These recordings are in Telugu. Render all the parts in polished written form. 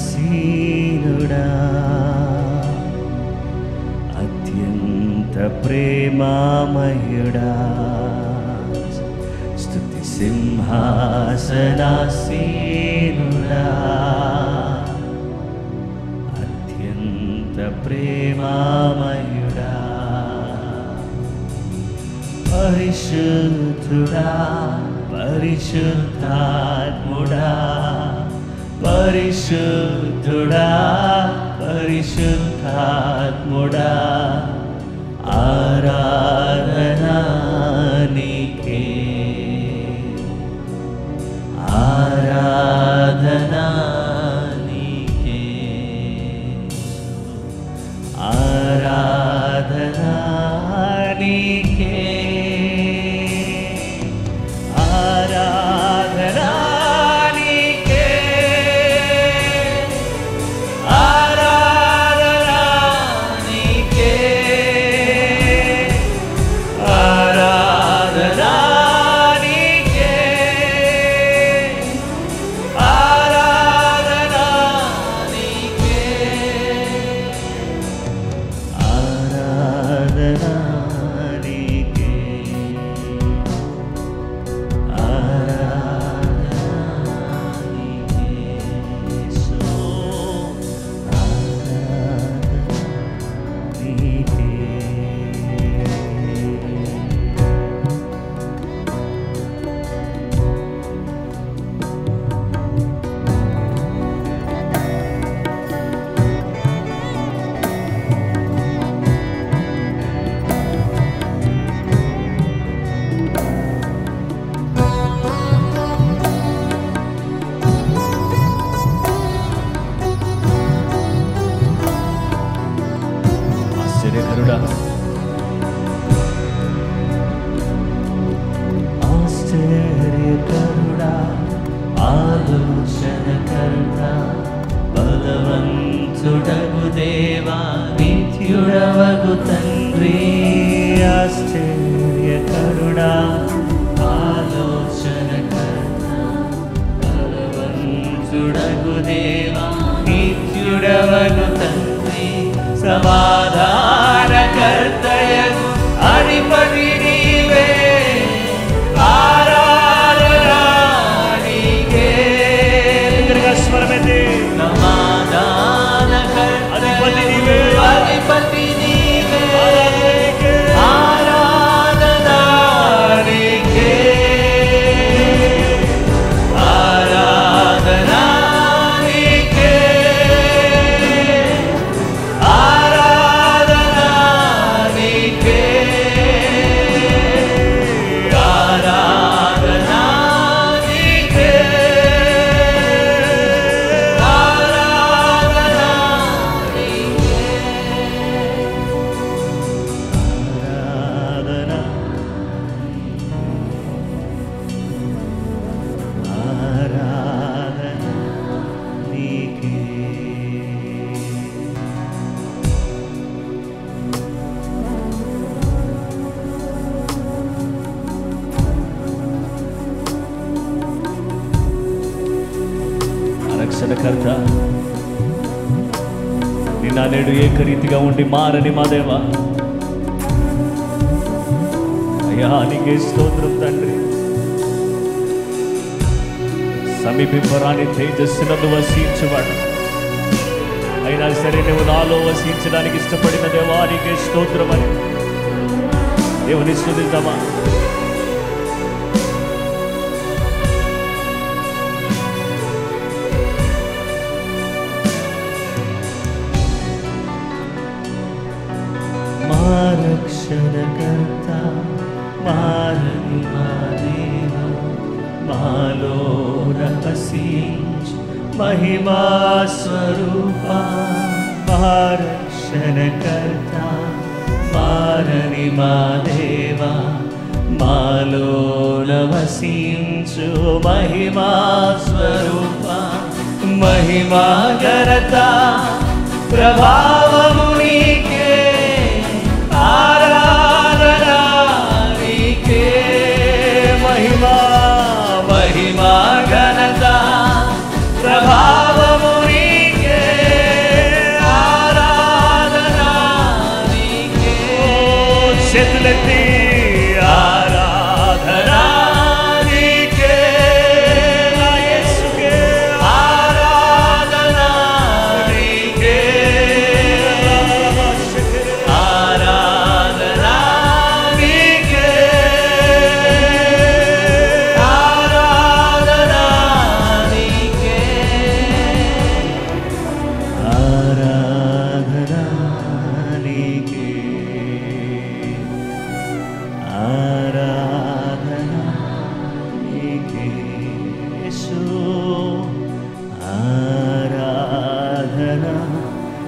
సింహాసనాసీనుడా అత్యంత ప్రేమామయుడా స్తుతి సింహాసనాసీనుడా అత్యంత ప్రేమామయుడా పరిశుద్ధుడా పరిశుద్ధాత్ముడా పరిశుద్ధుడా పరిశుద్ధాత్ముడా ఆరాధనా నీకే ఆరాధనా నీకే ఆరాధనా నీకే ఆరాధనా నీకే ఆరాధనా నీకే ఆరాధనా నీకే ఆరాధనా నీకే ఆరాధనా నీకే ఆశ్చర్యకరుడా ఆశ్చర్యకరుడా ఆలోచనకర్త బలవంతుడగు దేవా నిత్యుడవగు తండ్రి ఆశ్చర్యకరుడా ఆలోచనకర్త బలవంతుడగు దేవా నిత్యుడవగు తండ్రి సమాధానకర్తయగు అధిపతి నీవే ఆరాధనా నీకే స్వరమెత్తి సమాధానకర్తయగు అధిపతి నీవే ఆరాధనా నీకే ఆరాధనా నీకే ఆరాధనా నీకే ఆరాధనా నీకే ఆరాధనా నీకే ఆరాధనా ఆరాధనా నీకే రక్షణకర్త నిన్న నేడు ఏకరీతిగా ఉండి మారని మా దేవా అయ్యా నీకే స్తోత్రం తండ్రి సమీపింపరాని తేజస్సునందు వసించువాడు అయినా సరే నువ్వు నాలో వసించడానికి ఇష్టపడిన దేవా నీకే స్తోత్రం అని దేవుని స్తుతిద్దామా మా రక్షణకర్త మారని మా దేవా మాలో రహసించు మహిమా స్వరూప మా రక్షణకర్త మారని మా దేవా మాలో వసించు మహిమా స్వరూప మహిమా ఘనత ప్రభావము నీకే ఆరాధనా నీకే మహిమా మహిమా ఘనత చేతులెత్తి ఆరాధనా నీకే, నా యేసుకే ఆరాధనా నీకే, ఆరాధనా నీకే, ఆరాధనా నీకే, ఆరాధనా నీకే, ఆరాధనా నీకే యేసు, ఆరాధనా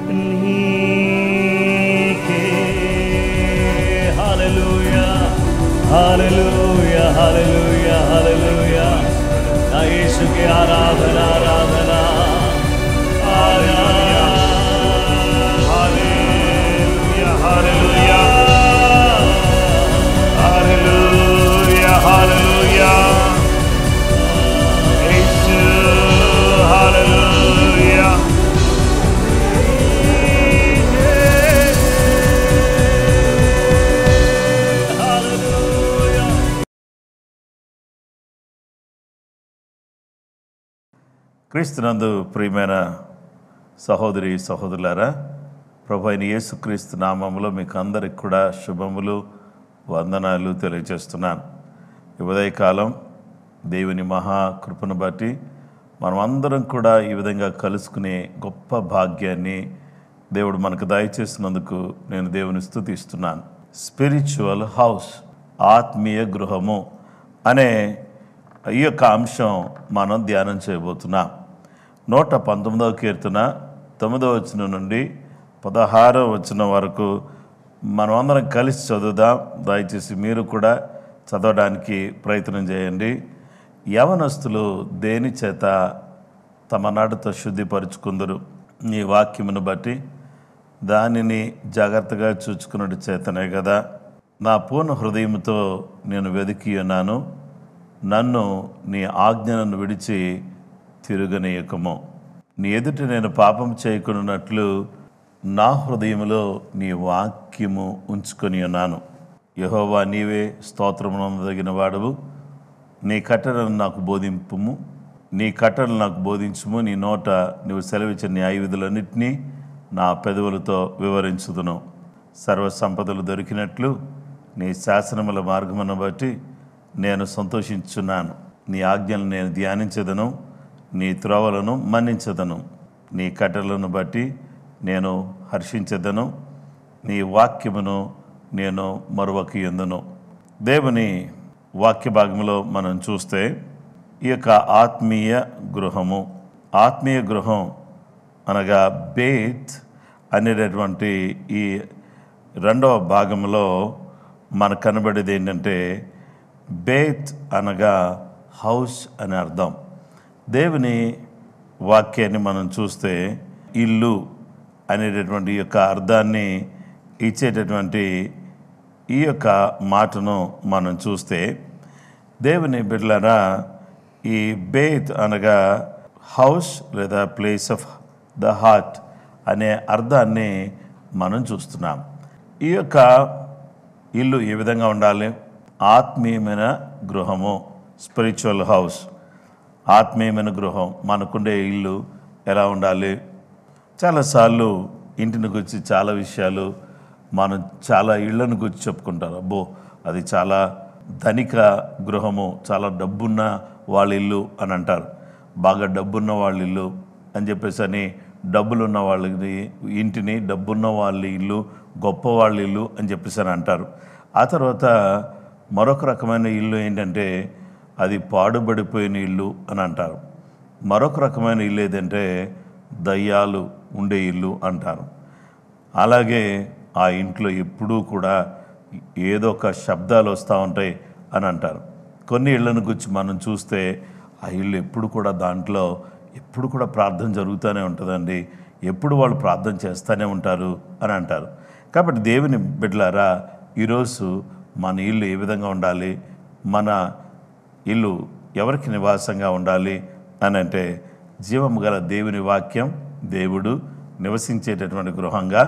నీకే. హల్లెలూయా హల్లెలూయా హల్లెలూయా హల్లెలూయా, నా యేసుకే ఆరాధన ఆరాధన Hallelujah, hallelujah, hallelujah, hallelujah. Jesus, hallelujah. హల్లెలూయా. క్రీస్తునందు ప్రియమైన సహోదరి సహోదరులారా, ప్రభు అయిన యేసుక్రీస్తు నామములో మీకు అందరికి కూడా శుభములు వందనాలు తెలియజేస్తున్నాను. ఈ ఉదయకాలం దేవుని మహాకృపను బట్టి మనం అందరం కూడా ఈ విధంగా కలుసుకునే గొప్ప భాగ్యాన్ని దేవుడు మనకు దయచేసినందుకు నేను దేవుని స్తుతిస్తున్నాను. స్పిరిచువల్ హౌస్, ఆత్మీయ గృహము అనే ఈ యొక్క అంశం మనం ధ్యానం చేయబోతున్నాం. 119వ కీర్తన 9వ వచనం నుండి 16వ వచనం వరకు మనం అందరం కలిసి చదువుదాం. దయచేసి మీరు కూడా చదవడానికి ప్రయత్నం చేయండి. యవనస్తులు దేని చేత తమ నడత శుద్ధిపరుచుకుందరు? నీ వాక్యమును బట్టి దానిని జాగ్రత్తగా చూచుకున్నట్టు చేతనే కదా. నా పూర్ణ హృదయంతో నేను వెతికి ఉన్నాను, నన్ను నీ ఆజ్ఞలను విడిచి తిరుగనీయకము. నీ ఎదుట నేను పాపం చేయకున్నట్లు నా హృదయంలో నీ వాక్యము ఉంచుకొని ఉన్నాను. యెహోవా, నీవే స్తోత్రమునందగిన వాడవు. నీ కట్టడలను నాకు బోధింపుము, నీ కట్టడలు నాకు బోధించుము. నీ నోట నీవు సెలవిచ్చిన న్యాయ విధులన్నింటినీ నా పెదవులతో వివరించుదును. సర్వసంపదలు దొరికినట్లు నీ శాసనముల మార్గమును బట్టి నేను సంతోషించున్నాను. నీ ఆజ్ఞలను నేను ధ్యానించదను, నీ త్రోవలను మన్నించదను. నీ కట్టడలను బట్టి నేను హర్షించదను, నీ వాక్యమును నేను మరువకయుందును. దేవుని వాక్య భాగంలో మనం చూస్తే ఈ యొక్క ఆత్మీయ గృహము, ఆత్మీయ గృహం అనగా బేత్ అనేటటువంటి ఈ రెండవ భాగంలో మనకు కనబడేది ఏంటంటే, బేత్ అనగా హౌస్ అని అర్థం. దేవుని వాక్యాన్ని మనం చూస్తే ఇల్లు అనేటటువంటి ఈ యొక్క అర్థాన్ని ఇచ్చేటటువంటి ఈ యొక్క మాటను మనం చూస్తే, దేవుని బిడ్డలారా, ఈ బేత్ అనగా హౌస్ లేదా ప్లేస్ ఆఫ్ ద హార్ట్ అనే అర్థాన్ని మనం చూస్తున్నాం. ఈ యొక్క ఇల్లు ఏ విధంగా ఉండాలి? ఆత్మీయమైన గృహము, స్పిరిచువల్ హౌస్, ఆత్మీయమైన గృహం. మనకుండే ఇల్లు ఎలా ఉండాలి? చాలాసార్లు ఇంటిని గురించి చాలా విషయాలు మనం చాలా ఇళ్లను గురించి చెప్పుకుంటారు. అబ్బో, అది చాలా ధనిక గృహము, చాలా డబ్బున్న వాళ్ళ ఇల్లు అని అంటారు. బాగా డబ్బున్న వాళ్ళ ఇల్లు అని చెప్పేసి అని డబ్బులున్న వాళ్ళని ఇంటిని డబ్బున్న వాళ్ళ ఇల్లు, గొప్ప వాళ్ళ ఇల్లు అని చెప్పేసి అని అంటారు. ఆ తర్వాత మరొక రకమైన ఇల్లు ఏంటంటే అది పాడుబడిపోయిన ఇల్లు అని అంటారు. మరొక రకమైన ఇల్లు ఏదంటే దయ్యాలు ఉండే ఇల్లు అంటారు. అలాగే ఆ ఇంట్లో ఎప్పుడూ కూడా ఏదో ఒక శబ్దాలు వస్తూ ఉంటాయి అని అంటారు. కొన్ని ఇళ్లను గురించి మనం చూస్తే ఆ ఇల్లు ఎప్పుడు కూడా దాంట్లో ఎప్పుడు కూడా ప్రార్థన జరుగుతూనే ఉంటుందండి, ఎప్పుడు వాళ్ళు ప్రార్థన చేస్తూనే ఉంటారు అని అంటారు. కాబట్టి దేవుని బిడ్డలారా, ఈరోజు మన ఇల్లు ఏ విధంగా ఉండాలి? మన ఇల్లు ఎవరికి నివాసంగా ఉండాలి అని అంటే, జీవము గల దేవుని వాక్యం, దేవుడు నివసించేటటువంటి గృహంగా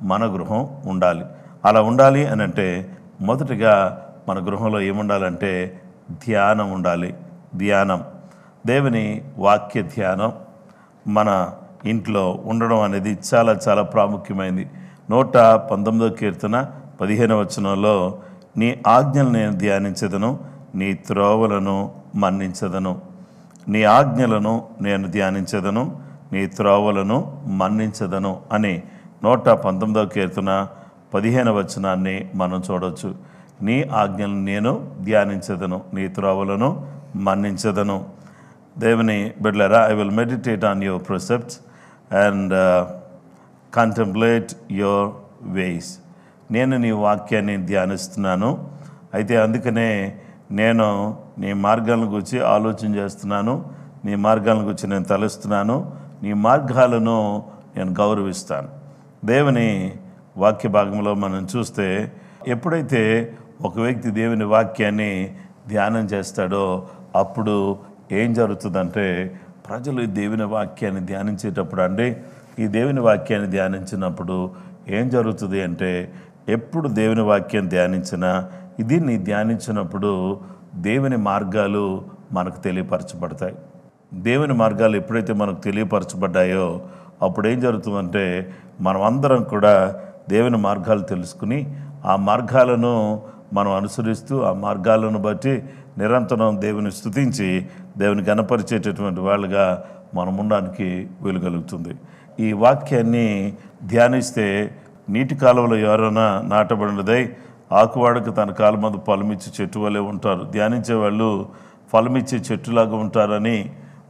మన గృహం ఉండాలి. అలా ఉండాలి అని అంటే మొదటిగా మన గృహంలో ఏముండాలంటే ధ్యానం ఉండాలి. ధ్యానం, దేవుని వాక్య ధ్యానం మన ఇంట్లో ఉండడం అనేది చాలా చాలా ప్రాముఖ్యమైనది. 119వ కీర్తన 15వ వచనంలో, నీ ఆజ్ఞలు నేను ధ్యానించదను, నీ త్రోవలను మన్నించదను. నీ ఆజ్ఞలను నేను ధ్యానించదను, నీ త్రోవలను మన్నించదను అని 119వ కీర్తన 15వ వచనాన్ని మనం చూడవచ్చు. నీ ఆజ్ఞలను నేను ధ్యానించదను, నీ త్రోవలను మన్నించదను. దేవుని బిడ్డలారా, I will meditate on your precepts and contemplate your వేస్. నేను నీ వాక్యాన్ని ధ్యానిస్తున్నాను, అయితే అందుకనే నేను నీ మార్గాలను గురించి ఆలోచన చేస్తున్నాను, నీ మార్గాలను గురించి నేను తలుస్తున్నాను, నీ మార్గాలను నేను గౌరవిస్తాను. దేవుని వాక్య భాగంలో మనం చూస్తే, ఎప్పుడైతే ఒక వ్యక్తి దేవుని వాక్యాన్ని ధ్యానం చేస్తాడో అప్పుడు ఏం జరుగుతుందంటే, ప్రజలు ఈ దేవుని వాక్యాన్ని ధ్యానించేటప్పుడు ఈ దేవుని వాక్యాన్ని ధ్యానించినప్పుడు ఏం జరుగుతుంది అంటే, ఎప్పుడు దేవుని వాక్యం ధ్యానించినా దీన్ని ధ్యానించినప్పుడు దేవుని మార్గాలు మనకు తెలియపరచబడతాయి. దేవుని మార్గాలు ఎప్పుడైతే మనకు తెలియపరచబడ్డాయో అప్పుడు ఏం జరుగుతుందంటే, మనం అందరం కూడా దేవుని మార్గాలు తెలుసుకుని ఆ మార్గాలను మనం అనుసరిస్తూ ఆ మార్గాలను బట్టి నిరంతరం దేవుని స్తుతించి దేవుని గణపరిచేటటువంటి వాళ్ళుగా మనం ఉండడానికి వీలు కలుగుతుంది. ఈ వాక్యాన్ని ధ్యానిస్తే, నీటి కాలువలో ఎవరైనా నాటబడినదై ఆకువాడకు తన కాలు మందు ఫలమిచ్చే చెట్టు వలె ఉంటారు, ధ్యానించే వాళ్ళు ఫలమిచ్చే చెట్టులాగా ఉంటారని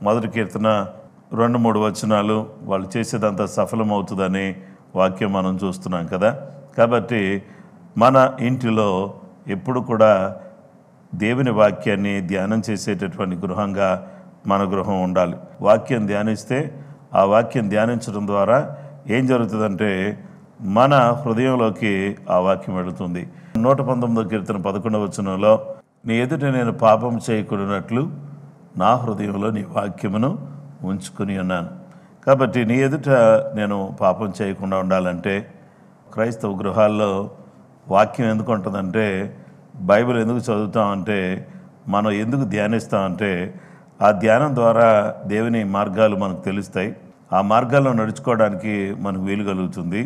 1వ కీర్తన 2-3 వచనాలు, వాళ్ళు చేసేదంతా సఫలమవుతుందని వాక్యం మనం చూస్తున్నాం కదా. కాబట్టి మన ఇంటిలో ఎప్పుడు కూడా దేవుని వాక్యాన్ని ధ్యానం చేసేటటువంటి గృహంగా మన గృహం ఉండాలి. వాక్యం ధ్యానిస్తే, ఆ వాక్యం ధ్యానించడం ద్వారా ఏం జరుగుతుందంటే మన హృదయంలోకి ఆ వాక్యం వెళుతుంది. 119వ కీర్తన 11వ వచనంలో, నీ ఎదుట నేను పాపం చేయకున్నట్లు నా హృదయంలో నీ వాక్యమును ఉంచుకుని ఉన్నాను. కాబట్టి నీ ఎదుట నేను పాపం చేయకుండా ఉండాలంటే, క్రైస్తవ గృహాల్లో వాక్యం ఎందుకు ఉంటుందంటే, బైబిల్ ఎందుకు చదువుతామంటే, మనం ఎందుకు ధ్యానిస్తామంటే, ఆ ధ్యానం ద్వారా దేవుని మార్గాలు మనకు తెలుస్తాయి. ఆ మార్గాల్లో నడుచుకోవడానికి మనకు వీలు కలుగుతుంది.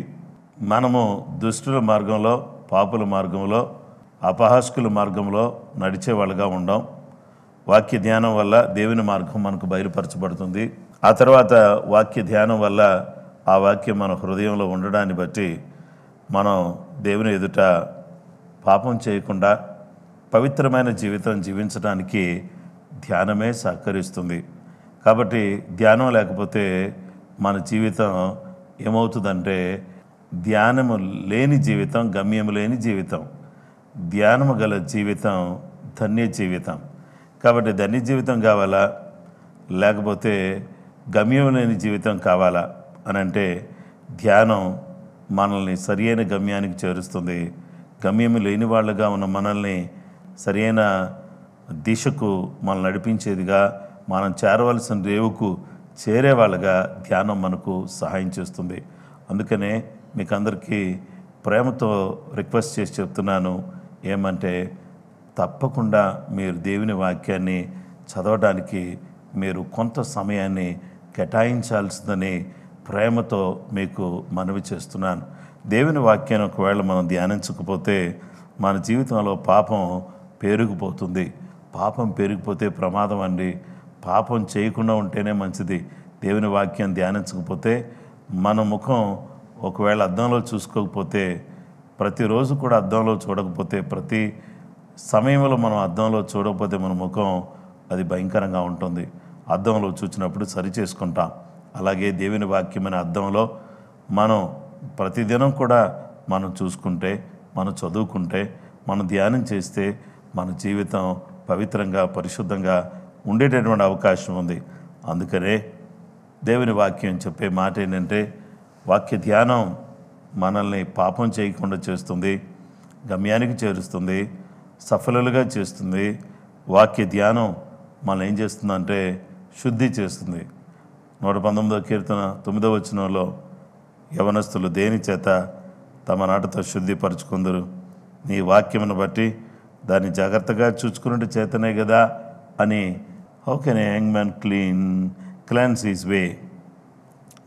మనము దుష్టుల మార్గంలో, పాపుల మార్గంలో, అపహాస్కుల మార్గంలో నడిచే వాళ్ళగా ఉండం. వాక్య ధ్యానం వల్ల దేవుని మార్గం మనకు బయలుపరచబడుతుంది. ఆ తర్వాత వాక్య ధ్యానం వల్ల ఆ వాక్యం మన హృదయంలో ఉండడాన్ని బట్టి మనం దేవుని ఎదుట పాపం చేయకుండా పవిత్రమైన జీవితం జీవించడానికి ధ్యానమే సహకరిస్తుంది. కాబట్టి ధ్యానం లేకపోతే మన జీవితం ఏమవుతుందంటే, ధ్యానము లేని జీవితం గమ్యము లేని జీవితం, ధ్యానము గల జీవితం ధన్య జీవితం. కాబట్టి ధన్య జీవితం కావాలా, లేకపోతే గమ్యం లేని జీవితం కావాలా అని అంటే, ధ్యానం మనల్ని సరియైన గమ్యానికి చేరుస్తుంది. గమ్యము లేని వాళ్ళగా ఉన్న మనల్ని సరియైన దిశకు మనం నడిపించేదిగా, మనం చేరవలసిన రేవుకు చేరే వాళ్ళగా ధ్యానం మనకు సహాయం చేస్తుంది. అందుకనే మీకు అందరికీ ప్రేమతో రిక్వెస్ట్ చేసి చెప్తున్నాను, ఏమంటే తప్పకుండా మీరు దేవుని వాక్యాన్ని చదవడానికి మీరు కొంత సమయాన్ని కేటాయించాల్సిందని ప్రేమతో మీకు మనవి చేస్తున్నాను. దేవుని వాక్యాన్ని ఒకవేళ మనం ధ్యానించకపోతే మన జీవితంలో పాపం పెరిగిపోతుంది. పాపం పెరిగిపోతే ప్రమాదం అండి. పాపం చేయకుండా ఉంటేనే మంచిది. దేవుని వాక్యం ధ్యానించకపోతే, మన ముఖం ఒకవేళ అద్దంలో చూసుకోకపోతే, ప్రతిరోజు కూడా అద్దంలో చూడకపోతే, ప్రతి సమయంలో మనం అద్దంలో చూడకపోతే మన ముఖం అది భయంకరంగా ఉంటుంది. అద్దంలో చూసినప్పుడు సరి చేసుకుంటాం. అలాగే దేవుని వాక్యమైన అద్దంలో మనం ప్రతిదినం కూడా మనం చూసుకుంటే, మనం చదువుకుంటే, మనం ధ్యానం చేస్తే మన జీవితం పవిత్రంగా పరిశుద్ధంగా ఉండేటటువంటి అవకాశం ఉంది. అందుకనే దేవుని వాక్యం చెప్పే మాట ఏంటంటే, వాక్య ధ్యానం మనల్ని పాపం చేయకుండా చేస్తుంది, గమ్యానికి చేరుస్తుంది, సఫలులుగా చేస్తుంది. వాక్య ధ్యానం మనల్ని ఏం చేస్తుందంటే శుద్ధి చేస్తుంది. 119వ కీర్తన 9వ వచనంలో, యవనస్తులు దేని చేత తమ నాటతో శుద్ధిపరచుకుందరు, నీ వాక్యమును బట్టి దాన్ని జాగ్రత్తగా చూసుకున్నట్టు చేతనే కదా అని. How can A young man cleanse his way?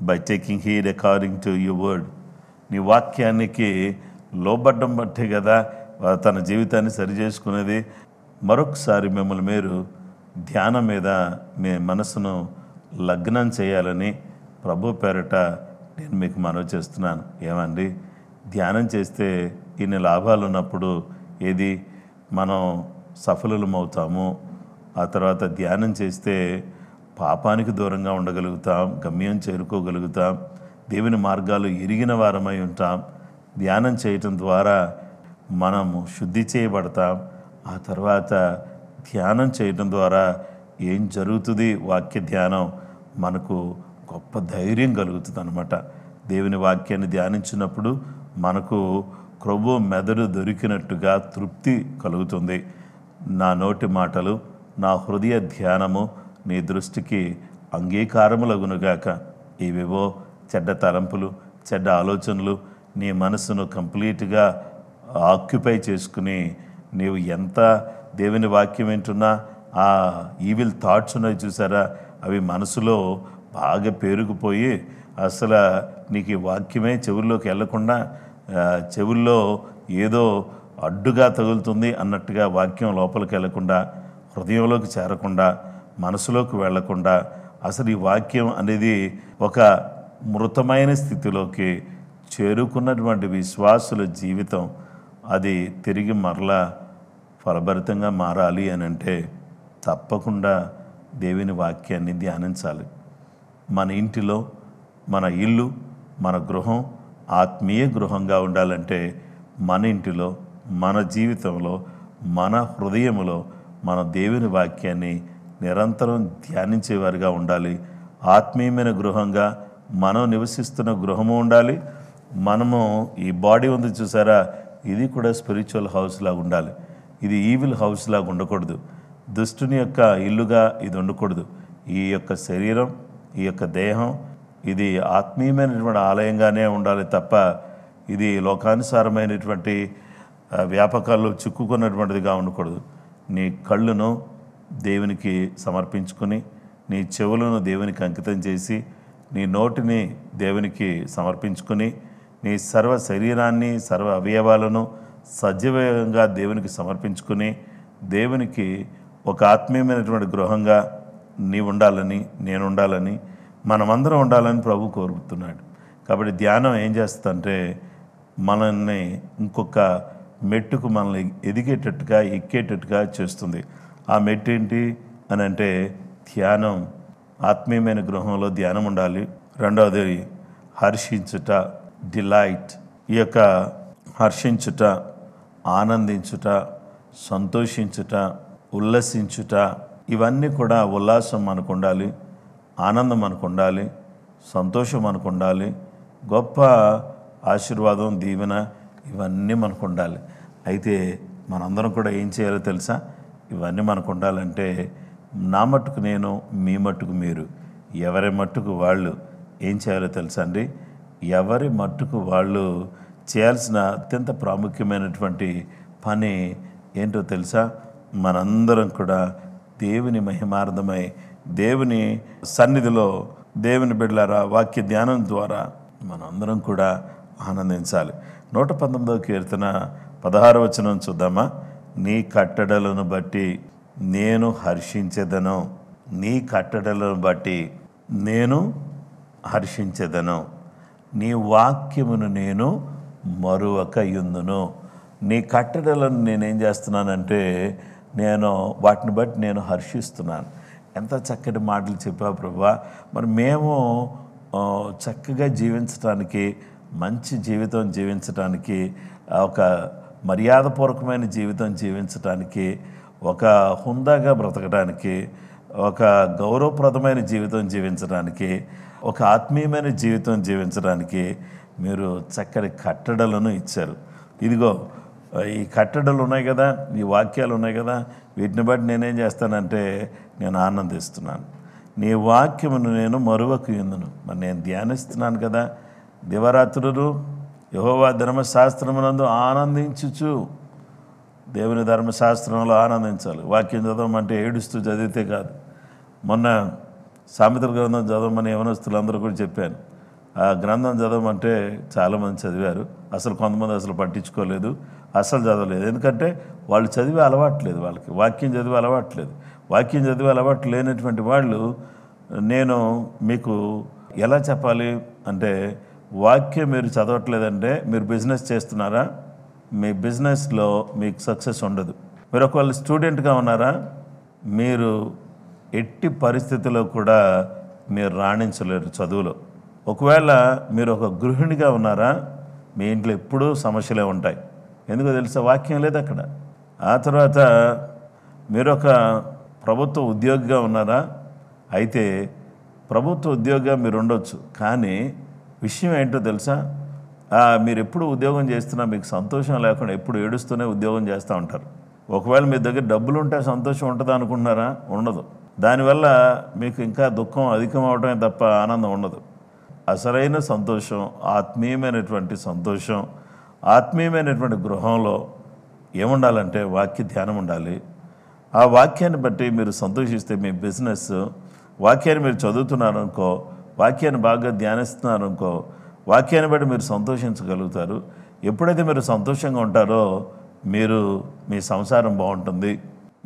By taking heed according to your word. నీ వాక్యానికి లోబడ్డం బట్టే కదా తన జీవితాన్ని సరిచేసుకునేది. మరొకసారి మిమ్మల్ని మీరు ధ్యానం మీద మీ మనసును లగ్నం చేయాలని ప్రభు పేరట నేను మీకు మనవి చేస్తున్నాను. ఏమండి, ధ్యానం చేస్తే ఇన్ని లాభాలు ఉన్నప్పుడు ఏది మనం సఫలులమవుతాము. ఆ తర్వాత ధ్యానం చేస్తే పాపానికి దూరంగా ఉండగలుగుతాం, గమ్యం చేరుకోగలుగుతాం, దేవుని మార్గాలు ఎరిగిన వారమై ఉంటాం. ధ్యానం చేయటం ద్వారా మనము శుద్ధి చేయబడతాం. ఆ తర్వాత ధ్యానం చేయటం ద్వారా ఏం జరుగుతుంది? వాక్య ధ్యానం మనకు గొప్ప ధైర్యం కలుగుతుంది అన్నమాట. దేవుని వాక్యాన్ని ధ్యానించినప్పుడు మనకు క్రొవ్వు మెదడు దొరికినట్టుగా తృప్తి కలుగుతుంది. నా నోటి మాటలు, నా హృదయ ధ్యానము నీ దృష్టికి అంగీకారములగునుగాక. ఇవేవో చెడ్డ తలంపులు, చెడ్డ ఆలోచనలు నీ మనసును కంప్లీట్గా ఆక్యుపై చేసుకుని నీవు ఎంత దేవుని వాక్యం వింటున్నా ఆ ఈవిల్ థాట్స్ ఉన్నాయి చూసారా, అవి మనసులో బాగా పేరుకుపోయి అసలు నీకు ఈ వాక్యమే చెవుల్లోకి వెళ్లకుండా చెవుల్లో ఏదో అడ్డుగా తగులుతుంది అన్నట్టుగా వాక్యం లోపలికి వెళ్లకుండా, హృదయంలోకి చేరకుండా, మనసులోకి వెళ్లకుండా అసలు ఈ వాక్యం అనేది ఒక మృతమైన స్థితిలోకి చేరుకున్నటువంటి విశ్వాసుల జీవితం అది తిరిగి మరలా ఫలభరితంగా మారాలి అని అంటే తప్పకుండా దేవుని వాక్యాన్ని ధ్యానించాలి. మన ఇంటిలో మన ఇల్లు, మన గృహం ఆత్మీయ గృహంగా ఉండాలంటే మన ఇంటిలో, మన జీవితంలో, మన హృదయంలో మన దేవుని వాక్యాన్ని నిరంతరం ధ్యానించేవారిగా ఉండాలి. ఆత్మీయమైన గృహంగా మనం నివసిస్తున్న గృహము ఉండాలి. మనము ఈ బాడీ ఉంది చూసారా, ఇది కూడా స్పిరిచువల్ హౌస్ లాగా ఉండాలి. ఇది ఈవిల్ హౌస్ లాగా ఉండకూడదు. దుష్టుని యొక్క ఇల్లుగా ఇది ఉండకూడదు. ఈ యొక్క శరీరం, ఈ యొక్క దేహం ఇది ఆత్మీయమైనటువంటి ఆలయంగానే ఉండాలి తప్ప ఇది లోకానుసారమైనటువంటి వ్యాపకాల్లో చిక్కుకున్నటువంటిదిగా ఉండకూడదు. నీ కళ్ళును దేవునికి సమర్పించుకుని, నీ చెవులను దేవునికి అంకితం చేసి, నీ నోటిని దేవునికి సమర్పించుకుని, నీ సర్వ శరీరాన్ని, సర్వ అవయవాలను సజీవంగా దేవునికి సమర్పించుకుని, దేవునికి ఒక ఆత్మీయమైనటువంటి గృహంగా నీవు ఉండాలని, నేను ఉండాలని, మనమందరం ఉండాలని ప్రభు కోరుతున్నాడు. కాబట్టి ధ్యానం ఏం చేస్తుందంటే మనల్ని ఇంకొక మెట్టుకు మనల్ని ఎదిగేటట్టుగా, ఎక్కేటట్టుగా చేస్తుంది. ఆ మెట్టు ఏంటి అని అంటే ధ్యానం. ఆత్మీయమైన గృహంలో ధ్యానం ఉండాలి. రెండవది హర్షించుట, డిలైట్. ఈ యొక్క హర్షించుట, ఆనందించుట, సంతోషించుట, ఉల్లసించుట, ఇవన్నీ కూడా ఉల్లాసం మనకు ఉండాలి, ఆనందం మనకు ఉండాలి, సంతోషం మనకు ఉండాలి, గొప్ప ఆశీర్వాదం, దీవెన ఇవన్నీ మనకు ఉండాలి. అయితే మనందరం కూడా ఏం చేయాలో తెలుసా? ఇవన్నీ మనకు ఉండాలంటే నా మట్టుకు నేను, మీ మట్టుకు మీరు, ఎవరి మట్టుకు వాళ్ళు ఏం చేయాలో తెలుసా అండి? ఎవరి మట్టుకు వాళ్ళు చేయాల్సిన అత్యంత ప్రాముఖ్యమైనటువంటి పని ఏంటో తెలుసా? మనందరం కూడా దేవుని మహిమార్థమై దేవుని సన్నిధిలో దేవుని బిడ్డలారా వాక్య ధ్యానం ద్వారా మనందరం కూడా ఆనందించాలి. 119వ కీర్తన 16వ వచనం చూద్దామా? నీ కట్టడలను బట్టి నేను హర్షించెదను, నీ కట్టడలను బట్టి నేను హర్షించెదను, నీ వాక్యమును నేను మరువక యుందును. నీ కట్టడలను నేనేం చేస్తున్నానంటే నేను వాటిని బట్టి నేను హర్షిస్తున్నాను. ఎంత చక్కటి మాటలు చెప్పావు ప్రభువా. మరి మేము చక్కగా జీవించడానికి, మంచి జీవితం జీవించడానికి, ఒక మర్యాదపూర్వకమైన జీవితం జీవించడానికి, ఒక హుందాగా బ్రతకడానికి, ఒక గౌరవప్రదమైన జీవితం జీవించడానికి, ఒక ఆత్మీయమైన జీవితం జీవించడానికి మీరు చక్కటి కట్టడలను ఇచ్చారు. ఇదిగో ఈ కట్టడలు ఉన్నాయి కదా, ఈ వాక్యాలు ఉన్నాయి కదా, వీటిని బట్టి నేనేం చేస్తానంటే నేను ఆనందిస్తున్నాను. నీ వాక్యమును నేను మరువకు యుందును. మరి నేను ధ్యానిస్తున్నాను కదా, దివరాత్రులు యెహోవా ధర్మశాస్త్రమునందు ఆనందించుచు దేవుని ధర్మశాస్త్రంలో ఆనందించాలి. వాక్యం చదవమంటే ఏడుస్తూ చదివితే కాదు. మొన్న సామెతల గ్రంథం చదవమని యవనస్తులందరూ కూడా చెప్పాను. ఆ గ్రంథం చదవమంటే చాలామంది చదివారు. అసలు కొంతమంది అసలు పట్టించుకోలేదు, అసలు చదవలేదు. ఎందుకంటే వాళ్ళు చదివే అలవాట్లేదు, వాళ్ళకి వాక్యం చదివే అలవాట్లేదు. వాక్యం చదివే అలవాటు లేనటువంటి వాళ్ళు నేను మీకు ఎలా చెప్పాలి అంటే, వాక్యం మీరు చదవట్లేదంటే మీరు బిజినెస్ చేస్తున్నారా? మీ బిజినెస్లో మీకు సక్సెస్ ఉండదు. మీరు ఒకవేళ స్టూడెంట్గా ఉన్నారా? మీరు ఎట్టి పరిస్థితుల్లో కూడా మీరు రాణించలేరు చదువులో. ఒకవేళ మీరు ఒక గృహిణిగా ఉన్నారా? మీ ఇంట్లో ఎప్పుడూ సమస్యలే ఉంటాయి. ఎందుకో తెలుసా? వాక్యం లేదు అక్కడ. ఆ తర్వాత మీరు ఒక ప్రభుత్వ ఉద్యోగిగా ఉన్నారా? అయితే ప్రభుత్వ ఉద్యోగిగా మీరు ఉండొచ్చు, కానీ విషయం ఏంటో తెలుసా? మీరు ఎప్పుడు ఉద్యోగం చేస్తున్నా మీకు సంతోషం లేకుండా ఎప్పుడు ఏడుస్తూనే ఉద్యోగం చేస్తూ ఉంటారు. ఒకవేళ మీ దగ్గర డబ్బులు ఉంటే సంతోషం ఉంటుందా అనుకుంటున్నారా? ఉండదు. దానివల్ల మీకు ఇంకా దుఃఖం అధికం అవడమే తప్ప ఆనందం ఉండదు. అసలైన సంతోషం, ఆత్మీయమైనటువంటి సంతోషం, ఆత్మీయమైనటువంటి గృహంలో ఏముండాలంటే వాక్య ధ్యానం ఉండాలి. ఆ వాక్యాన్ని బట్టి మీరు సంతోషిస్తే మీ బిజినెస్, వాక్యాన్ని మీరు చదువుతున్నారనుకో, వాక్యాన్ని బాగా ధ్యానిస్తున్నారనుకో, వాక్యాన్ని బట్టి మీరు సంతోషించగలుగుతారు. ఎప్పుడైతే మీరు సంతోషంగా ఉంటారో మీరు మీ సంసారం బాగుంటుంది,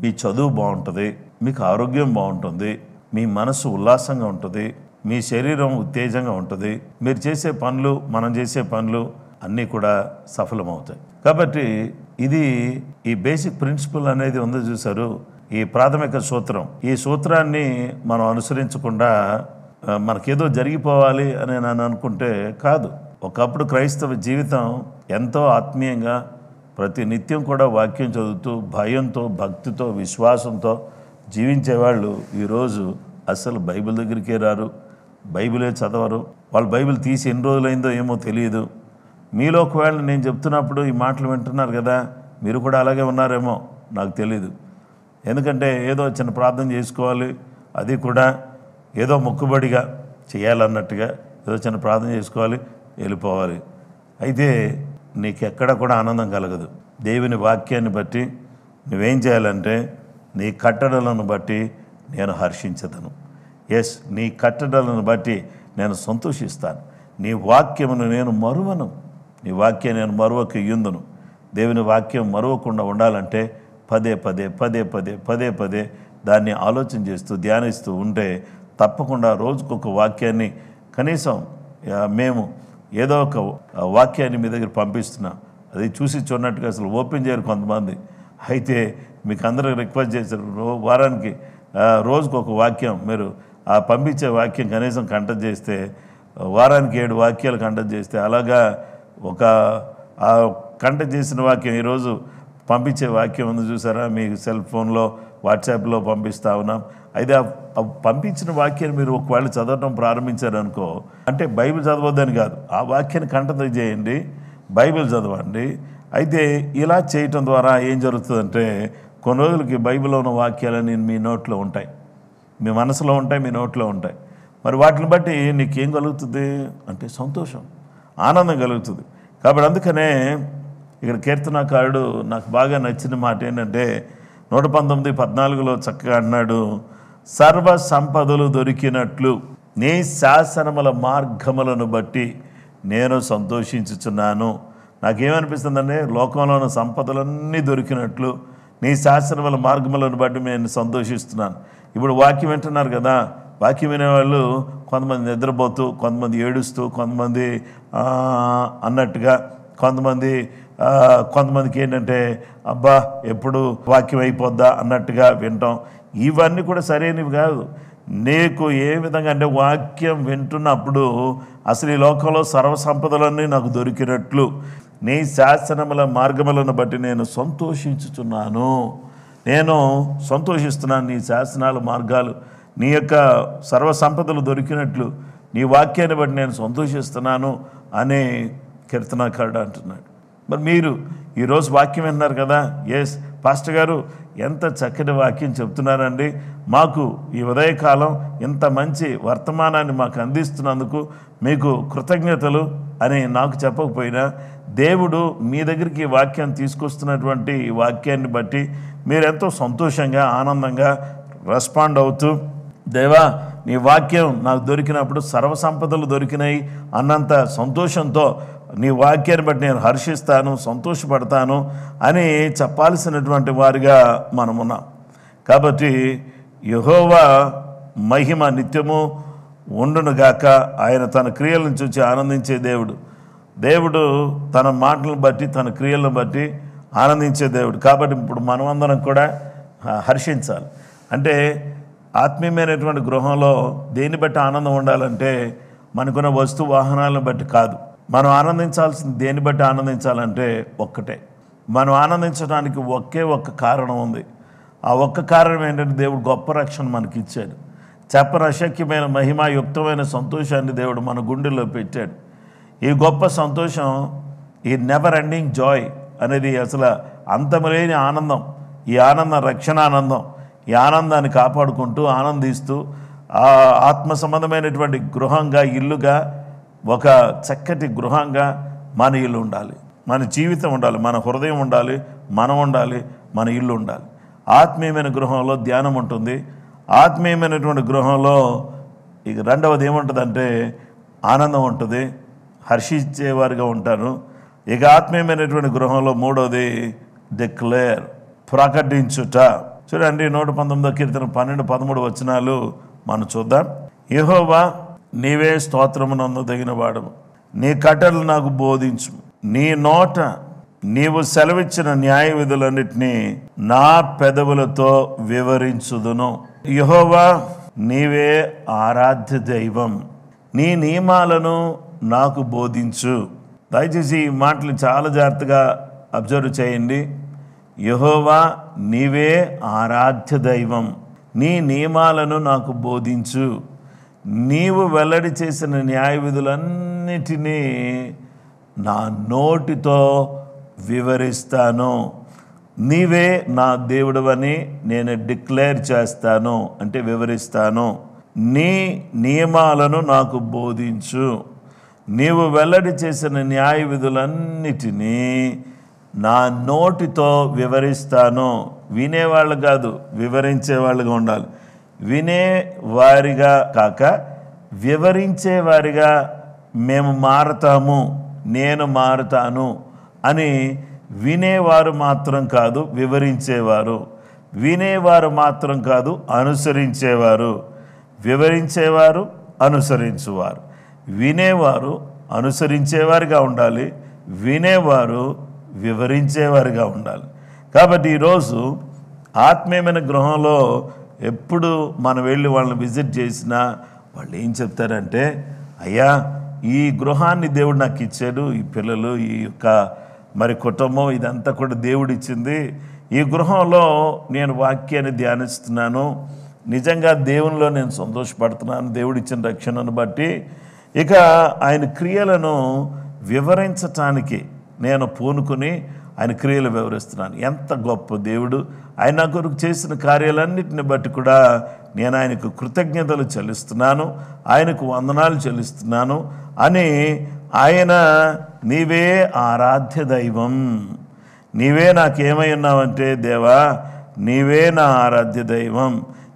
మీ చదువు బాగుంటుంది, మీకు ఆరోగ్యం బాగుంటుంది, మీ మనసు ఉల్లాసంగా ఉంటుంది, మీ శరీరం ఉత్తేజంగా ఉంటుంది, మీరు చేసే పనులు, మనం చేసే పనులు అన్నీ కూడా సఫలమవుతాయి. కాబట్టి ఇది ఈ బేసిక్ ప్రిన్సిపల్ అనేది ఉందో చూసారు, ఈ ప్రాథమిక సూత్రం. ఈ సూత్రాన్ని మనం అనుసరించకుండా మనకేదో జరిగిపోవాలి అని నేను అనుకుంటే కాదు. ఒకప్పుడు క్రైస్తవ జీవితం ఎంతో ఆత్మీయంగా ప్రతి నిత్యం కూడా వాక్యం చదువుతూ భయంతో, భక్తితో, విశ్వాసంతో జీవించేవాళ్ళు ఈరోజు అసలు బైబిల్ దగ్గరికే రారు, బైబిలే చదవరు. వాళ్ళు బైబిల్ తీసి ఎన్ని రోజులైందో ఏమో తెలియదు. మీలో ఒకవేళ నేను చెప్తున్నప్పుడు ఈ మాటలు వింటున్నారు కదా, మీరు కూడా అలాగే ఉన్నారేమో నాకు తెలీదు. ఎందుకంటే ఏదో చిన్న ప్రార్థన చేసుకోవాలి, అది కూడా ఏదో మొక్కుబడిగా చేయాలన్నట్టుగా ఏదో చిన్న ప్రార్థన చేసుకోవాలి, వెళ్ళిపోవాలి. అయితే నీకెక్కడ కూడా ఆనందం కలగదు. దేవుని వాక్యాన్ని బట్టి నువ్వేం చేయాలంటే, నీ కట్టడలను బట్టి నేను హర్షించదను. ఎస్, నీ కట్టడలను బట్టి నేను సంతోషిస్తాను. నీ వాక్యమును నేను మరువను, నీ వాక్యం నేను మరువక యుందును. దేవుని వాక్యం మరువకుండా ఉండాలంటే పదే పదే పదే పదే పదే పదే దాన్ని ఆలోచన చేస్తూ ధ్యానిస్తూ ఉంటే తప్పకుండా రోజుకొక వాక్యాన్ని కనీసం మేము ఏదో ఒక వాక్యాన్ని మీ దగ్గర పంపిస్తున్నాం. అది చూసి చూడనట్టుగా అసలు ఓపెన్ చేయరు కొంతమంది. అయితే మీకు అందరూ రిక్వెస్ట్ చేశారు, వారానికి రోజుకొక వాక్యం మీరు ఆ పంపించే వాక్యం కనీసం కంటెక్ట్ చేస్తే, వారానికి 7 వాక్యాలు కంటెక్ట్ చేస్తే, అలాగా ఒక కంటెక్ట్ చేసిన వాక్యం ఈరోజు పంపించే వాక్యం ఉంది చూసారా, మీ సెల్ ఫోన్లో వాట్సాప్లో పంపిస్తా ఉన్నాం. అయితే ఆ పంపించిన వాక్యాన్ని మీరు ఒకవేళ చదవటం ప్రారంభించారనుకో, అంటే బైబిల్ చదవద్దని కాదు, ఆ వాక్యాన్ని కంటెక్ట్ చేయండి, బైబిల్ చదవండి. అయితే ఇలా చేయటం ద్వారా ఏం జరుగుతుందంటే, కొన్ని రోజులకి బైబిల్లో ఉన్న వాక్యాలని మీ నోట్లో ఉంటాయి, మీ మనసులో ఉంటాయి, మీ నోట్లో ఉంటాయి. మరి వాటిని బట్టి నీకేం కలుగుతుంది అంటే సంతోషం, ఆనందం కలుగుతుంది. కాబట్టి అందుకనే ఇక్కడ కీర్తనాకారుడు నాకు బాగా నచ్చిన మాట ఏంటంటే 119:14 చక్కగా అన్నాడు, సర్వ సంపదలు దొరికినట్లు నీ శాసనముల మార్గములను బట్టి నేను సంతోషించుచున్నాను. నాకేమనిపిస్తుందంటే, లోకంలో ఉన్న సంపదలన్నీ దొరికినట్లు నీ శాసనముల మార్గములను బట్టి నేను సంతోషిస్తున్నాను. ఇప్పుడు వాక్యం వింటున్నారు కదా, వాక్యం వినేవాళ్ళు కొంతమంది నిద్రపోతూ, కొంతమంది ఏడుస్తూ, కొంతమంది అన్నట్టుగా, కొంతమందికి ఏంటంటే అబ్బా ఎప్పుడు వాక్యం అయిపోద్దా అన్నట్టుగా వింటాం. ఇవన్నీ కూడా సరైనవి కాదు. నీకు ఏ విధంగా అంటే, వాక్యం వింటున్నప్పుడు అసలు ఈ లోకంలో సర్వసంపదలన్నీ నాకు దొరికినట్లు నీ శాసనముల మార్గములను బట్టి నేను సంతోషించుచున్నాను. నేను సంతోషిస్తున్నాను, నీ శాసనాల మార్గాలు, నీ యొక్క సర్వసంపదలు దొరికినట్లు నీ వాక్యాన్ని బట్టి నేను సంతోషిస్తున్నాను అని కీర్తనాకారుడు అంటున్నాడు. మరి మీరు ఈరోజు వాక్యం విన్నారు కదా, ఎస్, పాస్టర్ గారు ఎంత చక్కటి వాక్యం చెప్తున్నారండి, మాకు ఈ ఉదయకాలం ఇంత మంచి వర్తమానాన్ని మాకు అందిస్తున్నందుకు మీకు కృతజ్ఞతలు అని నాకు చెప్పకపోయినా, దేవుడు మీ దగ్గరికి ఈ వాక్యాన్ని తీసుకొస్తున్నటువంటి ఈ వాక్యాన్ని బట్టి మీరెంతో సంతోషంగా ఆనందంగా రెస్పాండ్ అవుతూ, దేవా నీ వాక్యం నాకు దొరికినప్పుడు సర్వసంపదలు దొరికినాయి అన్నంత సంతోషంతో నీ వాక్యాన్ని బట్టి నేను హర్షిస్తాను, సంతోషపడతాను అని చెప్పాల్సినటువంటి వారిగా మనమున్నాం. కాబట్టి యెహోవా మహిమ నిత్యము ఉండునుగాక. ఆయన తన క్రియలను చూసి ఆనందించే దేవుడు. దేవుడు తన మాటలను బట్టి తన క్రియలను బట్టి ఆనందించే దేవుడు. కాబట్టి ఇప్పుడు మనమందరం కూడా హర్షించాలి. అంటే ఆత్మీయమైనటువంటి గృహంలో దేన్ని బట్టి ఆనందం ఉండాలంటే మనకున్న వస్తు వాహనాలను బట్టి కాదు. మనం ఆనందించాల్సింది దేన్ని బట్టి ఆనందించాలంటే ఒక్కటే. మనం ఆనందించడానికి ఒక్క కారణం ఉంది. ఆ ఒక్క కారణం ఏంటంటే దేవుడు గొప్ప రక్షణ మనకి ఇచ్చాడు. చెప్పనశక్యమైన మహిమాయుక్తమైన సంతోషాన్ని దేవుడు మన గుండెల్లో పెట్టాడు. ఈ గొప్ప సంతోషం, ఈ నెవర్ ఎండింగ్ జాయ్ అనేది అసలు అంతమలేని ఆనందం. ఈ ఆనందం రక్షణ ఆనందం. ఈ ఆనందాన్ని కాపాడుకుంటూ ఆనందిస్తూ ఆత్మ సంబంధమైనటువంటి గృహంగా, ఇల్లుగా, ఒక చక్కటి గృహంగా మన ఇల్లు ఉండాలి, మన జీవితం ఉండాలి, మన హృదయం ఉండాలి, మనం ఉండాలి, మన ఇల్లు ఉండాలి. ఆత్మీయమైన గృహంలో ధ్యానం ఉంటుంది. ఆత్మీయమైనటువంటి గృహంలో ఇక రెండవది ఏముంటుందంటే ఆనందం ఉంటుంది, హర్షించేవారుగా ఉంటారు. ఇక ఆత్మీయమైనటువంటి గృహంలో మూడవది డిక్లేర్, ప్రకటించుట. చూడండి 119వ కీర్తన 12, 13 వచనాలు మనం చూద్దాం. యెహోవా నీవే స్తోత్రమునందదగిన వాడము, నీ కట్టడలు నాకు బోధించు, నీ నోట నీవు సెలవిచ్చిన న్యాయ విధులన్నిటినీ నా పెదవులతో వివరించుదును. యెహోవా నీవే ఆరాధ్య దైవం, నీ నియమాలను నాకు బోధించు. దయచేసి ఈ మాటలు చాలా జాగ్రత్తగా అబ్జర్వ్ చేయండి. యెహోవా నీవే ఆరాధ్య దైవం, నీ నియమాలను నాకు బోధించు, నీవు వెల్లడి చేసిన న్యాయ విధులన్నిటినీ నా నోటితో వివరిస్తాను. నీవే నా దేవుడవని నేను డిక్లేర్ చేస్తాను, అంటే వివరిస్తాను. నీ నియమాలను నాకు బోధించు, నీవు వెల్లడి చేసిన న్యాయ విధులన్నిటినీ నా నోటితో వివరిస్తాను. వినేవాళ్ళు కాదు, వివరించేవాళ్ళుగా ఉండాలి. వినేవారిగా కాక వివరించేవారిగా మేము మారతాము, నేను మారుతాను అని వినేవారు మాత్రం కాదు, వివరించేవారు. వినేవారు మాత్రం కాదు, అనుసరించేవారు. వివరించేవారు, అనుసరించువారు. వినేవారు అనుసరించేవారుగా ఉండాలి, వినేవారు వివరించేవారుగా ఉండాలి. కాబట్టి ఈరోజు ఆత్మీయమైన గృహంలో ఎప్పుడు మనం వెళ్ళి వాళ్ళని విజిట్ చేసినా వాళ్ళు ఏం చెప్తారంటే, అయ్యా ఈ గృహాన్ని దేవుడు నాకు ఇచ్చాడు, ఈ పిల్లలు, ఈ యొక్క మరి కుటుంబం ఇదంతా కూడా దేవుడు ఇచ్చింది. ఈ గృహంలో నేను వాక్యాన్ని ధ్యానిస్తున్నాను, నిజంగా దేవునిలో నేను సంతోషపడుతున్నాను, దేవుడు ఇచ్చిన రక్షణను బట్టి. ఇక ఆయన క్రియలను వివరించటానికి నేను పూనుకుని ఆయన క్రియలు వివరిస్తున్నాను. ఎంత గొప్ప దేవుడు! ఆయన నా కొరకు చేసిన కార్యాలన్నింటిని బట్టి కూడా నేను ఆయనకు కృతజ్ఞతలు చెల్లిస్తున్నాను, ఆయనకు వందనాలు చెల్లిస్తున్నాను అని ఆయన నీవే ఆరాధ్య దైవం, నీవే నాకేమై ఉన్నావంటే దేవా నీవే నా ఆరాధ్య దైవం,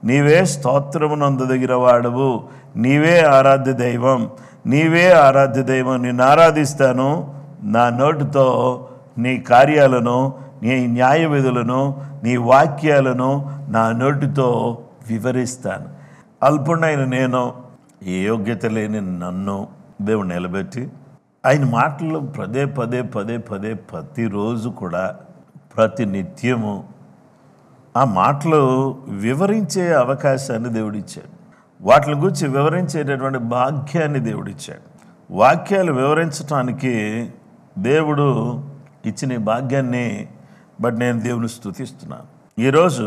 నీవే స్తోత్రమునందదగిన వాడవు, నీవే ఆరాధ్య దైవం, నీవే ఆరాధ్య దైవం. నిన్ను ఆరాధిస్తాను, నా నోటితో నీ కార్యాలను, నీ న్యాయ విధులను, నీ వాక్యాలను నా నోటితో వివరిస్తాను. అల్పుడైన నేను, ఏ యోగ్యత లేని నన్ను దేవుడు నిలబెట్టి ఆయన మాటలు పదే పదే పదే పదే ప్రతిరోజు కూడా ప్రతి నిత్యము ఆ మాటలు వివరించే అవకాశాన్ని దేవుడిచ్చాడు. వాటిని గురించి వివరించేటటువంటి భాగ్యాన్ని దేవుడిచ్చాడు. వాక్యాలు వివరించటానికి దేవుడు ఇచ్చిన భాగ్యాన్ని బట్ నేను దేవుని స్తుతిస్తున్నాను. ఈరోజు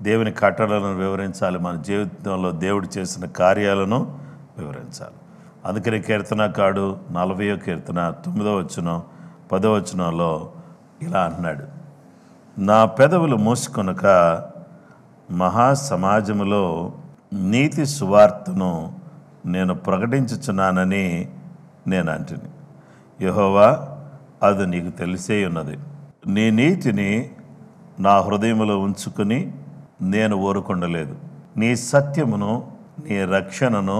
దేవుని కట్టడలను వివరించాలి, మన జీవితంలో దేవుడు చేసిన కార్యాలను వివరించాలి. అందుకని కీర్తనకారుడు 40వ కీర్తన 9వ వచనం 10వ వచనంలో ఇలా అన్నాడు, నా పెదవులు మూసుకొనక మహాసమాజములో నీతి సువార్తను నేను ప్రకటించుచున్నానని నేను అంటుని. యెహోవా, అది నీకు తెలిసే ఉన్నది. నీ నీతిని నా హృదయములో ఉంచుకుని నేను ఊరుకుండలేదు. నీ సత్యమును నీ రక్షణను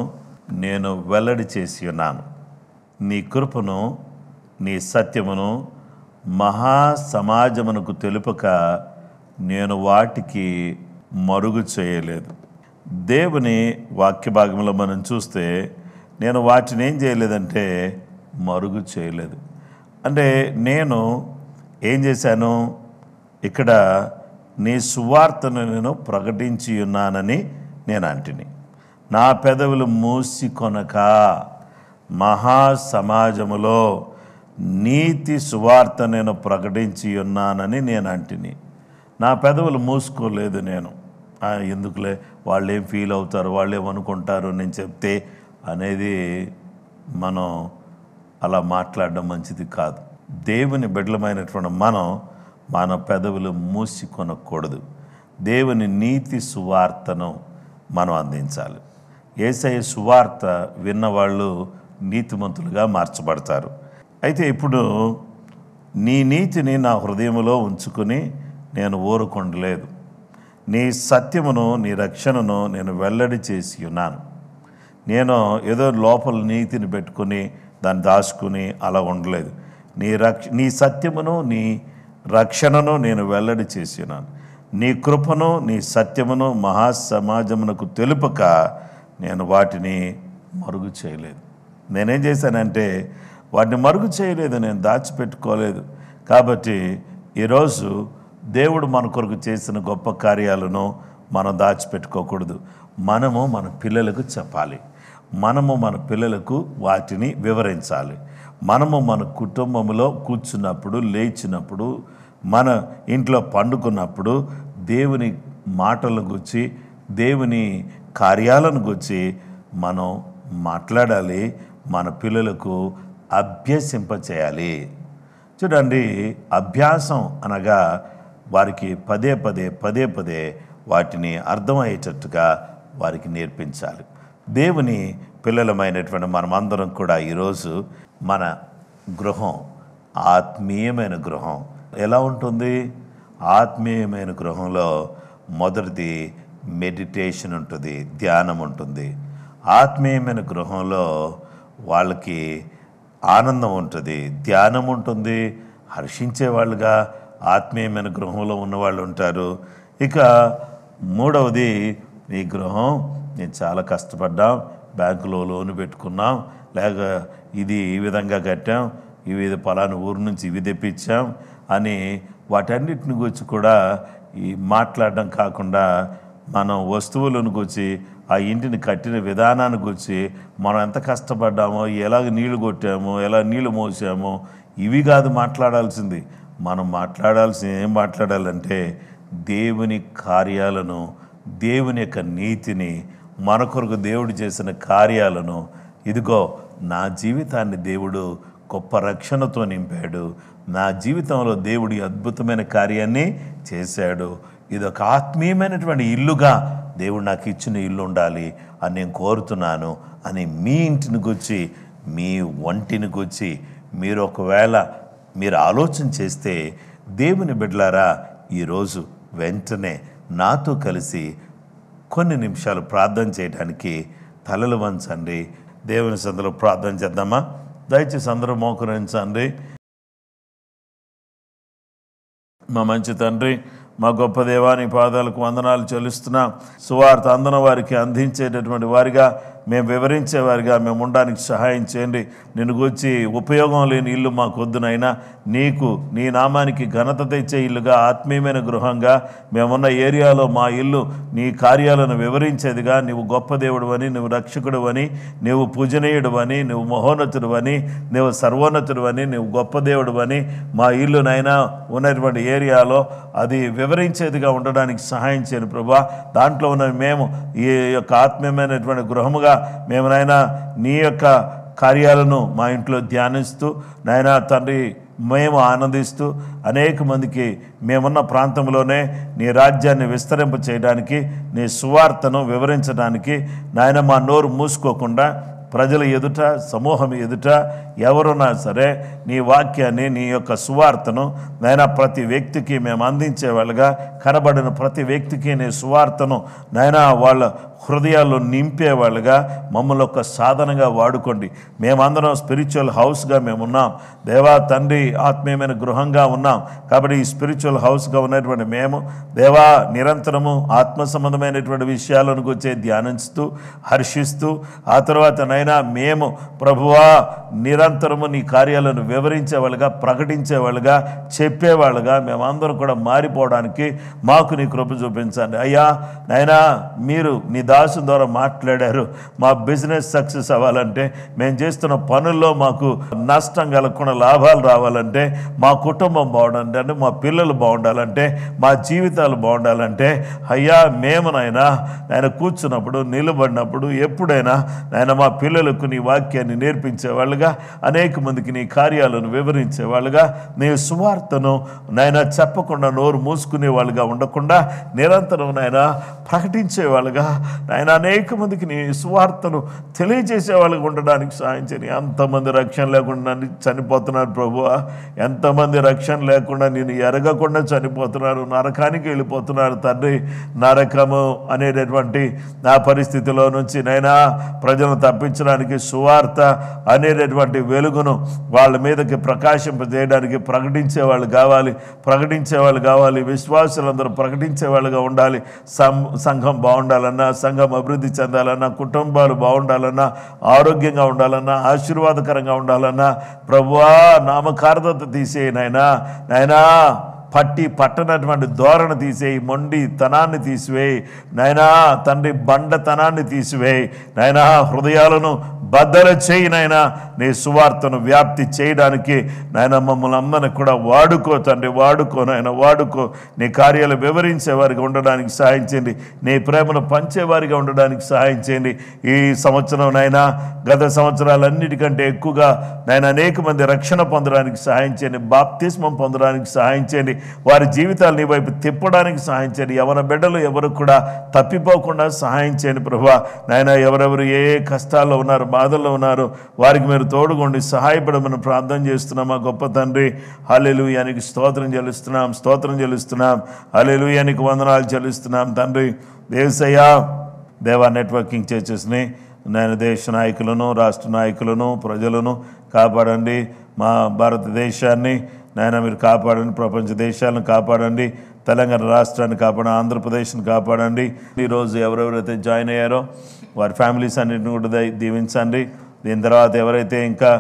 నేను వెల్లడి చేసి ఉన్నాను. నీ కృపను నీ సత్యమును మహాసమాజమునకు తెలుపక నేను వాటికి మరుగు చేయలేదు. దేవుని వాక్య భాగంలో మనం చూస్తే నేను వాటిని ఏం చేయలేదంటే మరుగు చేయలేదు. అంటే నేను ఏం చేశాను, ఇక్కడ నీ సువార్తను నేను ప్రకటించి ఉన్నానని నేను అంటిని. నా పెదవులు మూసికొనక మహాసమాజములో నీతి సువార్త నేను ప్రకటించి ఉన్నానని నేను అంటిని. నా పెదవులు మూసుకోలేదు. నేను ఎందుకులే, వాళ్ళు ఏం ఫీల్ అవుతారు, వాళ్ళు ఏమనుకుంటారు నేను చెప్తే అనేది మనం అలా మాట్లాడడం మంచిది కాదు. దేవుని బిడ్డలమైనటువంటి మన పెదవులు మూసికొనకూడదు. దేవుని నీతి సువార్తను మనం అందించాలి. యేసయ్య సువార్త విన్నవాళ్ళు నీతిమంతులుగా మార్చబడతారు. అయితే ఇప్పుడు నీ నీతిని నా హృదయంలో ఉంచుకుని నేను ఊరుకొనలేదు. నీ సత్యమును నీ రక్షణను నేను వెల్లడి చేసి ఉన్నాను. నేను ఏదో లోపల నీతిని పెట్టుకుని దాన్ని దాచుకుని అలా ఉండలేదు. నీ సత్యమును నీ రక్షణను నేను వెల్లడి చేసి ఉన్నాను. నీ కృపను నీ సత్యమును మహాసమాజమునకు తెలుపక నేను వాటిని మరుగు చేయలేదు. నేనేం చేశానంటే వాటిని మరుగు చేయలేదు, నేను దాచిపెట్టుకోలేదు. కాబట్టి ఈరోజు దేవుడు మన కొరకు చేసిన గొప్ప కార్యాలను మనం దాచిపెట్టుకోకూడదు. మనము మన పిల్లలకు చెప్పాలి. మనము మన పిల్లలకు వాటిని వివరించాలి. మనము మన కుటుంబంలో కూర్చున్నప్పుడు, లేచినప్పుడు, మన ఇంట్లో పండుకున్నప్పుడు దేవుని మాటలను గురించి, దేవుని కార్యాలను గురించి మనం మాట్లాడాలి. మన పిల్లలకు అభ్యసింపచేయాలి. చూడండి, అభ్యాసం అనగా వారికి పదే పదే వాటిని అర్థమయ్యేటట్టుగా వారికి నేర్పించాలి. దేవుని పిల్లలమైనటువంటి మనమందరం కూడా ఈరోజు మన గృహం ఆత్మీయమైన గృహం ఎలా ఉంటుంది? ఆత్మీయమైన గృహంలో మొదటిది మెడిటేషన్ ఉంటుంది, ధ్యానం ఉంటుంది. ఆత్మీయమైన గృహంలో వాళ్ళకి ఆనందం ఉంటుంది, ధ్యానం ఉంటుంది, హర్షించేవాళ్ళుగా ఆత్మీయమైన గృహంలో ఉన్నవాళ్ళు ఉంటారు. ఇక మూడవది, ఈ గృహం నేను చాలా కష్టపడ్డాం, బ్యాంకులో లోను పెట్టుకున్నాం, లేక ఇది ఈ విధంగా కట్టాం, ఇవి పలానా ఊరు నుంచి ఇవి తెప్పించాం అని వాటన్నిటిని గురించి కూడా ఈ మాట్లాడడం కాకుండా మనం వస్తువులను గురించి, ఆ ఇంటిని కట్టిన విధానాన్ని గురించి, మనం ఎంత కష్టపడ్డామో, ఎలాగ నీళ్లు కొట్టామో, ఎలా నీళ్లు మోసామో, ఇవి కాదు మాట్లాడాల్సింది. మనం ఏం మాట్లాడాలంటే దేవుని కార్యాలను, దేవుని యొక్క నీతిని, మన కొరకు దేవుడు చేసిన కార్యాలను. ఇదిగో నా జీవితాన్ని దేవుడు గొప్ప రక్షణతో నింపాడు, నా జీవితంలో దేవుడి అద్భుతమైన కార్యాన్ని చేశాడు, ఇదొక ఆత్మీయమైనటువంటి ఇల్లుగా దేవుడు నాకు ఇచ్చిన ఇల్లు ఉండాలి అని నేను కోరుతున్నాను అని మీ ఇంటిని గురించి, మీ ఒంటిని గురించి మీరు ఒకవేళ ఆలోచన చేస్తే, దేవుని బిడ్డలారా, ఈరోజు వెంటనే నాతో కలిసి కొన్ని నిమిషాలు ప్రార్థన చేయడానికి తలలు వంచండి. దేవుని సందులో ప్రార్థన చేద్దామా? దయచేసి అందరూ మోకరించండి. మా మంచి తండ్రి, మా గొప్ప దేవాని పాదాలకు వందనాలు చెల్లిస్తున్నా. సువార్త అందన వారికి అందించేటటువంటి వారిగా, మేము వివరించేవారిగా మేము ఉండడానికి సహాయం చేయండి. నిన్ను గురించి ఉపయోగం లేని ఇల్లు మాకు వద్దునైనా, నీకు నీ నామానికి ఘనత తెచ్చే ఇల్లుగా, ఆత్మీయమైన గృహంగా, మేమున్న ఏరియాలో మా ఇల్లు నీ కార్యాలను వివరించేదిగా, నువ్వు గొప్ప దేవుడు అని, నువ్వు రక్షకుడు అని, నువ్వు పూజనీయుడు అని, నువ్వు మహోన్నతుడు అని, నువ్వు సర్వోన్నతుడు అని, నువ్వు గొప్ప దేవుడు అని మా ఇల్లునైనా ఉన్నటువంటి ఏరియాలో అది వివరించేదిగా ఉండడానికి సహాయం చేయను ప్రభువా. దాంట్లో ఉన్న మేము ఈ యొక్క ఆత్మీయమైనటువంటి గృహముగా మేమునైనా నీ యొక్క కార్యాలను మా ఇంట్లో ధ్యానిస్తూ, నాయనా తండ్రి, మేము ఆనందిస్తూ అనేక మందికి మేమున్న ప్రాంతంలోనే నీ రాజ్యాన్ని విస్తరింప చేయడానికి, నీ సువార్తను వివరించడానికి నాయన మా నోరు మూసుకోకుండా ప్రజల ఎదుట, సమూహం ఎదుట ఎవరున్నా సరే నీ వాక్యాన్ని, నీ యొక్క సువార్తను నాయన ప్రతి వ్యక్తికి మేము అందించేవాళ్ళుగా, కనబడిన ప్రతి వ్యక్తికి నీ సువార్తను నాయన వాళ్ళ హృదయాల్లో నింపేవాళ్ళుగా మమ్మల్ని ఒక సాధనగా వాడుకోండి. మేమందరం స్పిరిచువల్ హౌస్గా మేమున్నాం దేవా తండ్రి, ఆత్మీయమైన గృహంగా ఉన్నాం. కాబట్టి ఈ స్పిరిచువల్ హౌస్గా ఉన్నటువంటి మేము దేవా నిరంతరము ఆత్మ సంబంధమైనటువంటి విషయాలను గురించి ధ్యానిస్తూ, హర్షిస్తూ, ఆ తర్వాత నైనా మేము ప్రభువా నిరంతరము నీ కార్యాలను వివరించేవాళ్ళుగా, ప్రకటించేవాళ్ళుగా, చెప్పేవాళ్ళుగా మేమందరం కూడా మారిపోవడానికి మాకు నీ కృప చూపించండి. అయ్యా నైనా మీరు నీ దాసు ద్వారా మాట్లాడారు. మా బిజినెస్ సక్సెస్ అవ్వాలంటే, మేము చేస్తున్న పనుల్లో మాకు నష్టం కలగకుండా లాభాలు రావాలంటే, మా కుటుంబం బాగుండాలంటే, మా పిల్లలు బాగుండాలంటే, మా జీవితాలు బాగుండాలంటే అయ్యా మేము నాయన కూర్చున్నప్పుడు, నిలబడినప్పుడు, ఎప్పుడైనా నాయన మా పిల్లలకు నీ వాక్యాన్ని నేర్పించేవాళ్ళుగా, అనేక మందికి నీ కార్యాలను వివరించేవాళ్ళుగా, నీ సువార్తను నాయన చెప్పకుండా నోరు మూసుకునే వాళ్ళుగా ఉండకుండా నిరంతరం నాయన ప్రకటించేవాళ్ళుగా నాయన అనేక మందికి నీ సువార్తను తెలియజేసే వాళ్ళకి ఉండడానికి సాయం చేయండి. ఎంతమంది రక్షణ లేకుండా చనిపోతున్నారు ప్రభువా, ఎంతమంది రక్షణ లేకుండా నేను ఎరగకుండా చనిపోతున్నారు, నరకానికి వెళ్ళిపోతున్నారు తండ్రి. నరకము అనేటటువంటి నా పరిస్థితిలో నుంచి నైనా ప్రజలను తప్పించడానికి సువార్త అనేటటువంటి వెలుగును వాళ్ళ మీదకి ప్రకాశింపజేయడానికి ప్రకటించేవాళ్ళు కావాలి. విశ్వాసులందరూ ప్రకటించేవాళ్ళుగా ఉండాలి. సంఘం బాగుండాలన్నా, సంఘం అభివృద్ధి చెందాలన్నా, కుటుంబాలు బాగుండాలన్నా, ఆరోగ్యంగా ఉండాలన్నా, ఆశీర్వాదకరంగా ఉండాలన్నా ప్రభువా నామకార్థత తీసేయి నాయనా పట్టనటువంటి ధోరణ తీసేయి, మొండితనాన్ని తీసివేయి నాయనా తండ్రి, బండతనాన్ని తీసివేయి నాయనా, హృదయాలను బద్దలు చేయి నాయనా, నీ సువార్తను వ్యాప్తి చేయడానికి నాయన మమ్మల్ని అందరినీ కూడా వాడుకో తండ్రి, వాడుకో. నీ కార్యాలు వివరించే వారిగా ఉండడానికి సహాయం చేయండి. నీ ప్రేమను పంచేవారిగా ఉండడానికి సహాయం చేయండి. ఈ సంవత్సరం నాయనా గత సంవత్సరాలన్నిటికంటే ఎక్కువగా నాయన అనేక మంది రక్షణ పొందడానికి సహాయం చేయండి, బాప్తిస్మం పొందడానికి సహాయం చేయండి, వారి జీవితాలు నీ వైపు తిప్పడానికి సహాయం చేయండి. ఎవరి బిడ్డలు ఎవరు కూడా తప్పిపోకుండా సహాయం చేయండి ప్రభువా. నాయన ఎవరెవరు ఏ కష్టాల్లో ఉన్నారు, బాధల్లో ఉన్నారు, వారికి మీరు తోడుకోండి, సహాయపడమని ప్రార్థన చేస్తున్నాం మా గొప్ప తండ్రి. హల్లెలూయానికి స్తోత్రం చెల్లిస్తున్నాం. హల్లెలూయానికి వందనాలు చెల్లిస్తున్నాం తండ్రి. దేవా నెట్వర్కింగ్ చర్చెస్ని నేను దేశ నాయకులను, రాష్ట్ర నాయకులను, ప్రజలను కాపాడండి. మా భారతదేశాన్ని నాయన మీరు కాపాడండి, ప్రపంచ దేశాలను కాపాడండి, తెలంగాణ రాష్ట్రాన్ని కాపాడండి, ఆంధ్రప్రదేశ్ని కాపాడండి. ఈరోజు ఎవరెవరైతే జాయిన్ అయ్యారో వారి ఫ్యామిలీస్ అన్నింటిని కూడా దీవించండి. దీని తర్వాత ఎవరైతే ఇంకా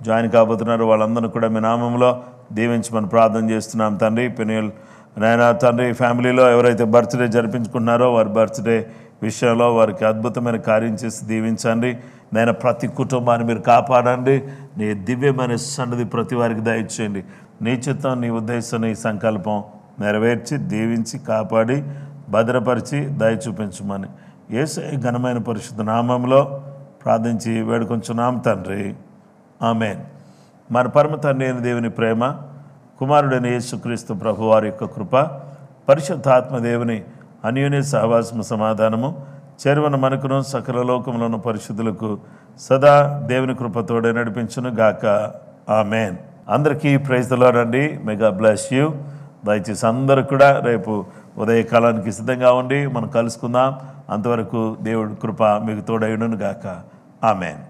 జాయిన్ కాబోతున్నారో వాళ్ళందరూ కూడా మీ నామంలో దీవించమని ప్రార్థన చేస్తున్నాం తండ్రి. పెనియల్ నాయన తండ్రి ఫ్యామిలీలో ఎవరైతే బర్త్డే జరిపించుకున్నారో వారి బర్త్డే విషయంలో వారికి అద్భుతమైన కార్యం చేసి దీవించండి. నేను ప్రతి కుటుంబాన్ని మీరు కాపాడండి. నీ దివ్యమైన సన్నిధి ప్రతి వారికి దయచేయండి. నీ చిత్తం, నీ ఉద్దేశం, నీ సంకల్పం నెరవేర్చి దీవించి కాపాడి భద్రపరిచి దయ చూపించమని యేసయ్య ఘనమైన పరిశుద్ధ నామంలో ప్రార్థించి వేడుకొంచున్నాం తండ్రి. ఆమేన్. మన పరమ తండ్రి అయిన దేవుని ప్రేమ, కుమారుడైన యేసుక్రీస్తు ప్రభు వారి యొక్క కృప, పరిశుద్ధాత్మ దేవుని అన్యోన్య సహవాసము సమాధానము చేరువన మనకును సకల లోకములను పరిశుద్ధులకు సదా దేవుని కృపతోడే నడిపించును గాక. ఆమేన్. అందరికీ ప్రైజ్ ది లార్డ్ అండి. May God bless you. దయచేసి అందరూ కూడా రేపు ఉదయకాలానికి సిద్ధంగా ఉండి మనం కలుసుకుందాం. అంతవరకు దేవుడి కృప మీకు తోడైయును గాక. ఆమేన్.